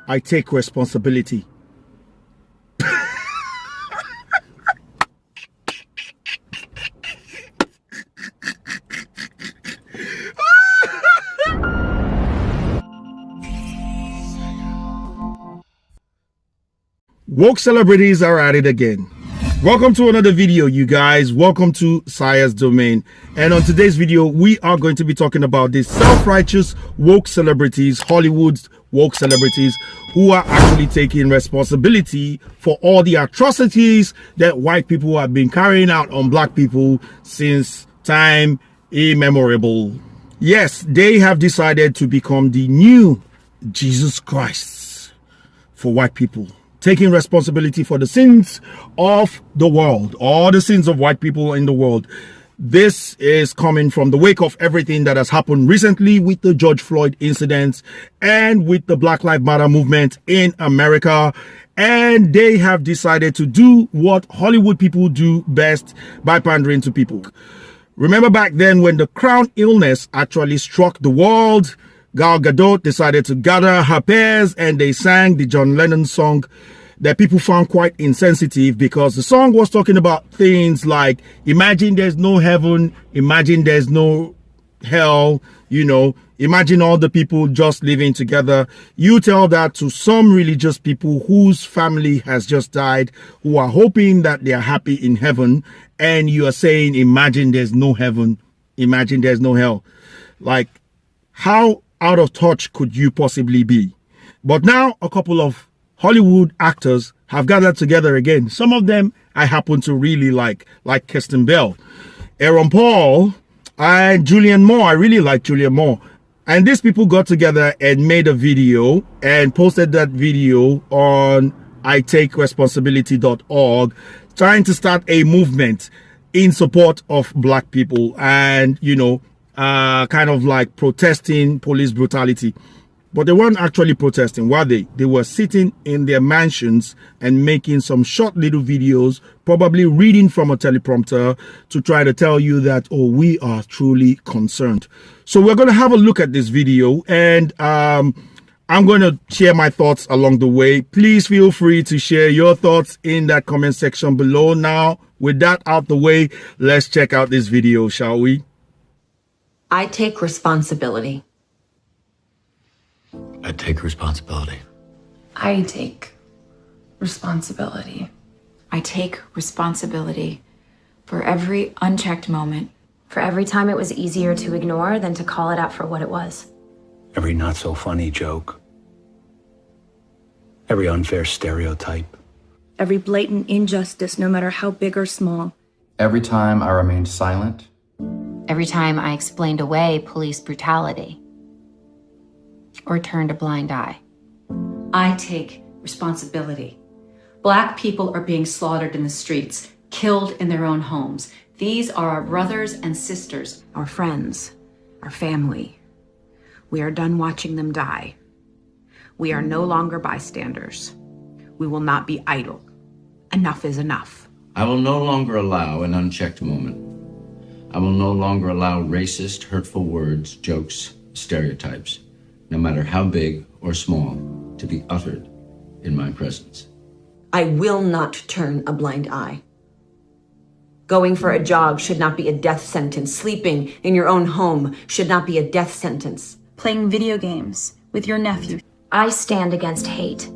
I take responsibility. Woke celebrities are at it again. Welcome to another video, you guys. Welcome to Sire's Domain. And on today's video, we are going to be talking about these self-righteous woke celebrities, Hollywood's woke celebrities, who are actually taking responsibility for all the atrocities that white people have been carrying out on black people since time immemorial. Yes, they have decided to become the new Jesus Christ for white people, taking responsibility for the sins of the world, all the sins of white people in the world. This is coming from the wake of everything that has happened recently with the George Floyd incident and with the Black Lives Matter movement in America. And they have decided to do what Hollywood people do best by pandering to people. Remember back then when the crown illness actually struck the world, Gal Gadot decided to gather her peers and they sang the John Lennon song that people found quite insensitive, because the song was talking about things like, imagine there's no heaven, imagine there's no hell, you know, imagine all the people just living together. You tell that to some religious people whose family has just died, who are hoping that they are happy in heaven, and you are saying, imagine there's no heaven, imagine there's no hell. Like, how out of touch could you possibly be? But now a couple of Hollywood actors have gathered together again. Some of them I happen to really like Kirsten Bell, Aaron Paul, and Julianne Moore. I really like Julianne Moore. And these people got together and made a video and posted that video on itakeresponsibility.org, trying to start a movement in support of black people and, you know, kind of like protesting police brutality. But they weren't actually protesting, were they? They were sitting in their mansions and making some short little videos, probably reading from a teleprompter to try to tell you that, oh, we are truly concerned. So we're going to have a look at this video, and I'm going to share my thoughts along the way. Please feel free to share your thoughts in that comment section below. Now, with that out the way, let's check out this video, shall we? I take responsibility. I take responsibility. I take responsibility. I take responsibility for every unchecked moment. For every time it was easier to ignore than to call it out for what it was. Every not so funny joke. Every unfair stereotype. Every blatant injustice, no matter how big or small. Every time I remained silent. Every time I explained away police brutality. Or turned a blind eye. I take responsibility. Black people are being slaughtered in the streets, killed in their own homes. These are our brothers and sisters. Our friends, our family. We are done watching them die. We are no longer bystanders. We will not be idle. Enough is enough. I will no longer allow an unchecked moment. I will no longer allow racist, hurtful words, jokes, stereotypes, no matter how big or small, to be uttered in my presence. I will not turn a blind eye. Going for a jog should not be a death sentence. Sleeping in your own home should not be a death sentence. Playing video games with your nephew. I stand against hate.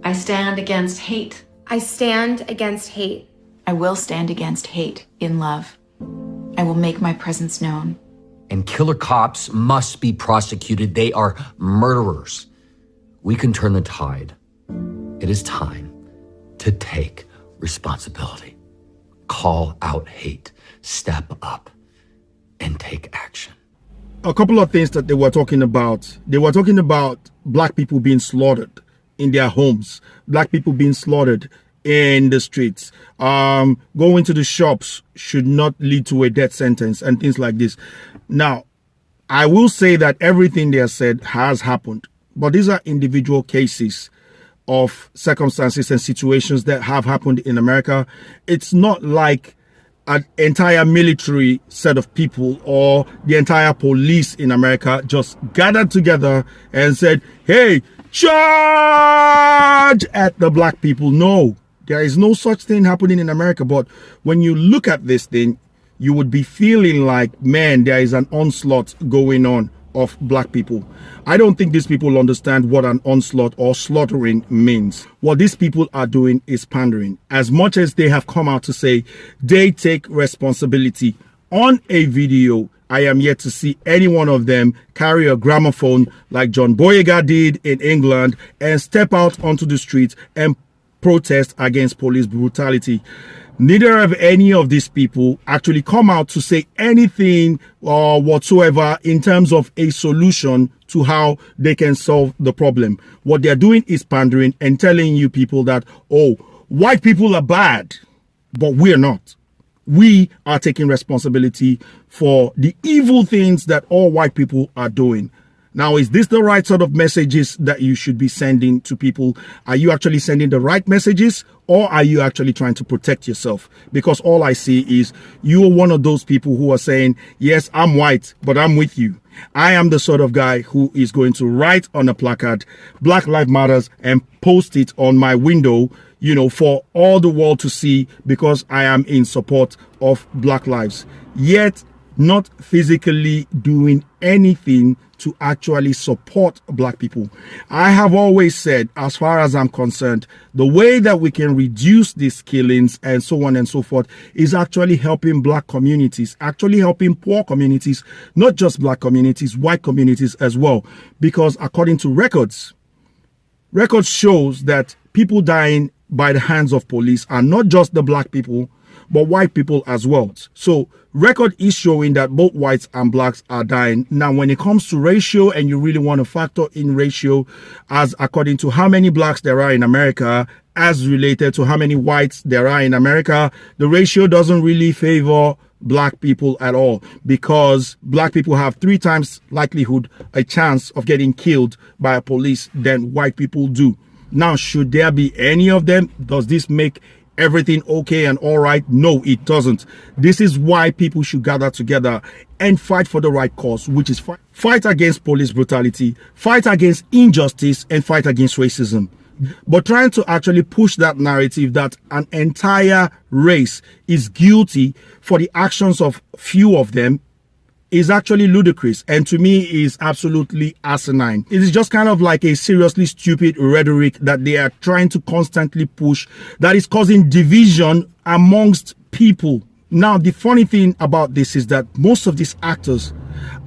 I stand against hate. I stand against hate. I will stand against hate in love. I will make my presence known. And killer cops must be prosecuted. They are murderers. We can turn the tide. It is time to take responsibility. Call out hate, step up, and take action. A couple of things that they were talking about. They were talking about black people being slaughtered in their homes, black people being slaughtered in the streets. Going to the shops should not lead to a death sentence and things like this. Now, I will say that everything they have said has happened, but these are individual cases of circumstances and situations that have happened in America. It's not like an entire military set of people or the entire police in America just gathered together and said, hey, charge at the black people. No, there is no such thing happening in America. But when you look at this thing, you would be feeling like, man, there is an onslaught going on of black people. I don't think these people understand what an onslaught or slaughtering means. What these people are doing is pandering. As much as they have come out to say they take responsibility on a video, I am yet to see any one of them carry a gramophone like John Boyega did in England and step out onto the streets and protest against police brutality. Neither of any of these people actually come out to say anything or whatsoever in terms of a solution to how they can solve the problem. What they're doing is pandering and telling you people that, oh, white people are bad, but we're not. We are taking responsibility for the evil things that all white people are doing. Now, is this the right sort of messages that you should be sending to people? Are you actually sending the right messages, or are you actually trying to protect yourself? Because all I see is you are one of those people who are saying, yes, I'm white, but I'm with you. I am the sort of guy who is going to write on a placard, Black Lives Matters, and post it on my window, you know, for all the world to see, because I am in support of Black lives. Yet, not physically doing anything to actually support black people. I have always said, as far as I'm concerned, the way that we can reduce these killings and so on and so forth is actually helping black communities, actually helping poor communities, not just black communities, white communities as well. Because according to records shows that people dying by the hands of police are not just the black people, but white people as well. So record is showing that both whites and blacks are dying. Now, when it comes to ratio, and you really want to factor in ratio as according to how many blacks there are in America as related to how many whites there are in America, the ratio doesn't really favor black people at all, because black people have 3 times likelihood, a chance of getting killed by a police than white people do. Now, should there be any of them? Does this make everything okay and all right? No, it doesn't. This is why people should gather together and fight for the right cause, which is fight against police brutality, fight against injustice, and fight against racism. But trying to actually push that narrative that an entire race is guilty for the actions of few of them is actually ludicrous, and to me is absolutely asinine. It is just kind of like a seriously stupid rhetoric that they are trying to constantly push that is causing division amongst people. Now, the funny thing about this is that most of these actors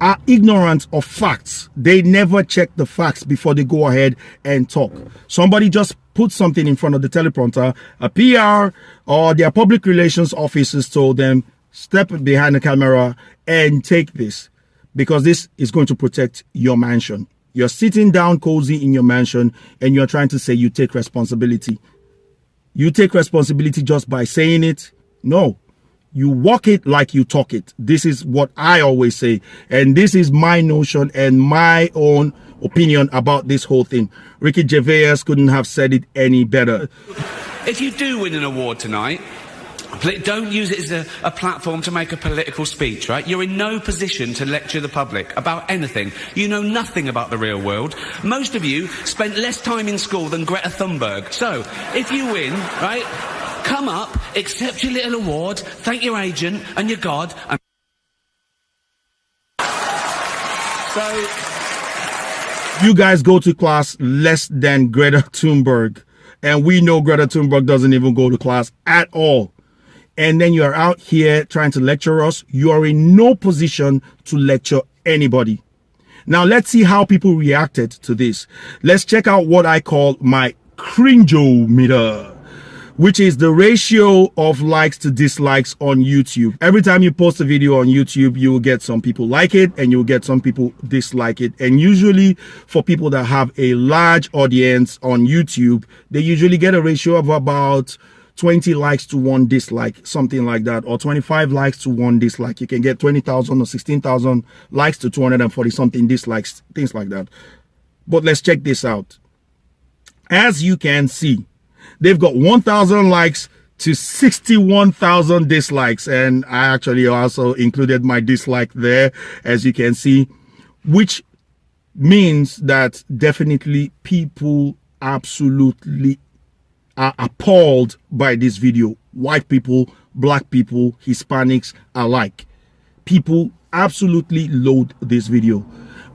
are ignorant of facts. They never check the facts before they go ahead and talk. Somebody just put something in front of the teleprompter, a PR or their public relations officers told them, step behind the camera and take this, because this is going to protect your mansion. You're sitting down cozy in your mansion and you're trying to say you take responsibility. You take responsibility just by saying it? No. You walk it like you talk it. This is what I always say. And this is my notion and my own opinion about this whole thing. Ricky Gervais couldn't have said it any better. If you do win an award tonight, don't use it as a platform to make a political speech, right? You're in no position to lecture the public about anything. You know nothing about the real world. Most of you spent less time in school than Greta Thunberg. So, if you win, right, come up, accept your little award, thank your agent and your God, and... So, you guys go to class less than Greta Thunberg. And we know Greta Thunberg doesn't even go to class at all. And then you are out here trying to lecture us. You are in no position to lecture anybody. Now, let's see how people reacted to this. Let's check out what I call my cringe-o-meter, which is the ratio of likes to dislikes on YouTube. Every time you post a video on YouTube, you will get some people like it and you will get some people dislike it. And usually for people that have a large audience on YouTube, they usually get a ratio of about 20 likes to 1 dislike, something like that, or 25 likes to 1 dislike. You can get 20,000 or 16,000 likes to 240 something dislikes, things like that. But let's check this out. As you can see, they've got 1,000 likes to 61,000 dislikes. And I actually also included my dislike there, as you can see, which means that definitely people absolutely are appalled by this video. White people, black people, Hispanics alike. People absolutely loathe this video.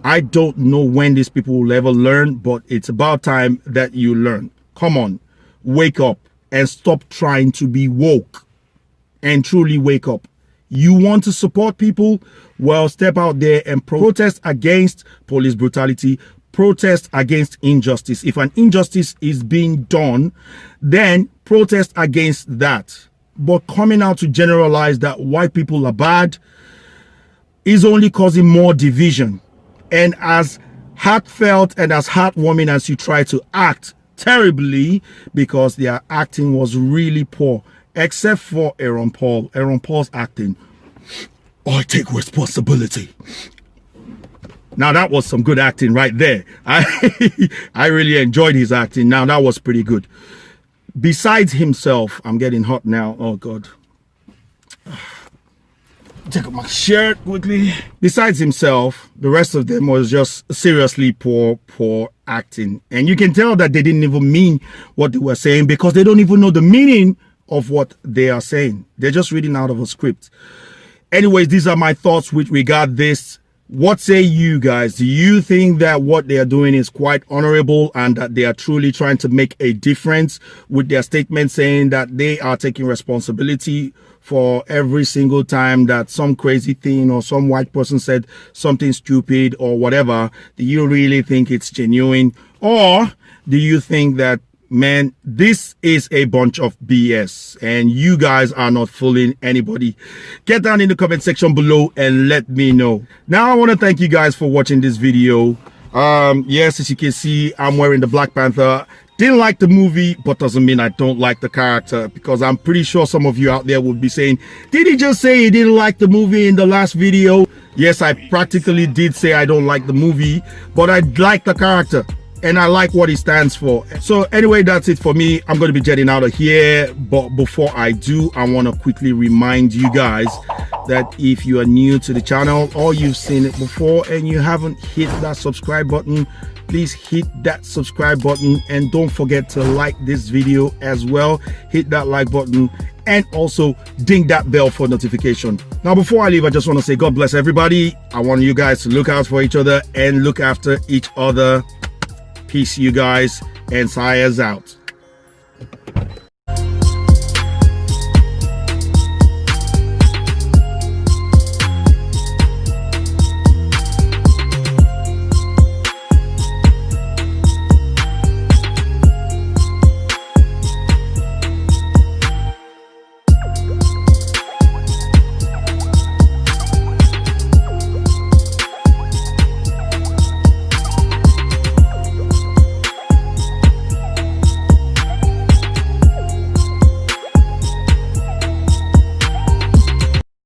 I don't know when these people will ever learn, but it's about time that you learn. Come on, wake up and stop trying to be woke and truly wake up. You want to support people? Well, step out there and protest against police brutality, protest against injustice. If an injustice is being done, then protest against that. But coming out to generalize that white people are bad is only causing more division. And as heartfelt and as heartwarming as you try to act terribly, because their acting was really poor, except for Aaron Paul. Aaron Paul's acting, I take responsibility. Now that was some good acting right there. I really enjoyed his acting. Now that was pretty good. Besides himself, I'm getting hot now. Oh God. Take off my shirt quickly. Besides himself, the rest of them was just seriously poor acting. And you can tell that they didn't even mean what they were saying, because they don't even know the meaning of what they are saying. They're just reading out of a script. Anyways, these are my thoughts with regard this. What say you guys? Do you think that what they are doing is quite honorable and that they are truly trying to make a difference with their statement saying that they are taking responsibility for every single time that some crazy thing or some white person said something stupid or whatever? Do you really think it's genuine? Or do you think that, man, this is a bunch of BS and you guys are not fooling anybody? Get down in the comment section below and let me know. Now I want to thank you guys for watching this video. Yes, as you can see, I'm wearing the Black Panther. Didn't like the movie, but doesn't mean I don't like the character, because I'm pretty sure some of you out there would be saying, did he just say he didn't like the movie in the last video? Yes, I practically did say I don't like the movie, but I like the character and I like what he stands for. So anyway, that's it for me. I'm going to be jetting out of here, but before I do, I want to quickly remind you guys that if you are new to the channel or you've seen it before and you haven't hit that subscribe button, please hit that subscribe button, and don't forget to like this video as well. Hit that like button and also ding that bell for notification. Now before I leave, I just want to say God bless everybody. I want you guys to look out for each other and look after each other. Peace, you guys, and Saya's out.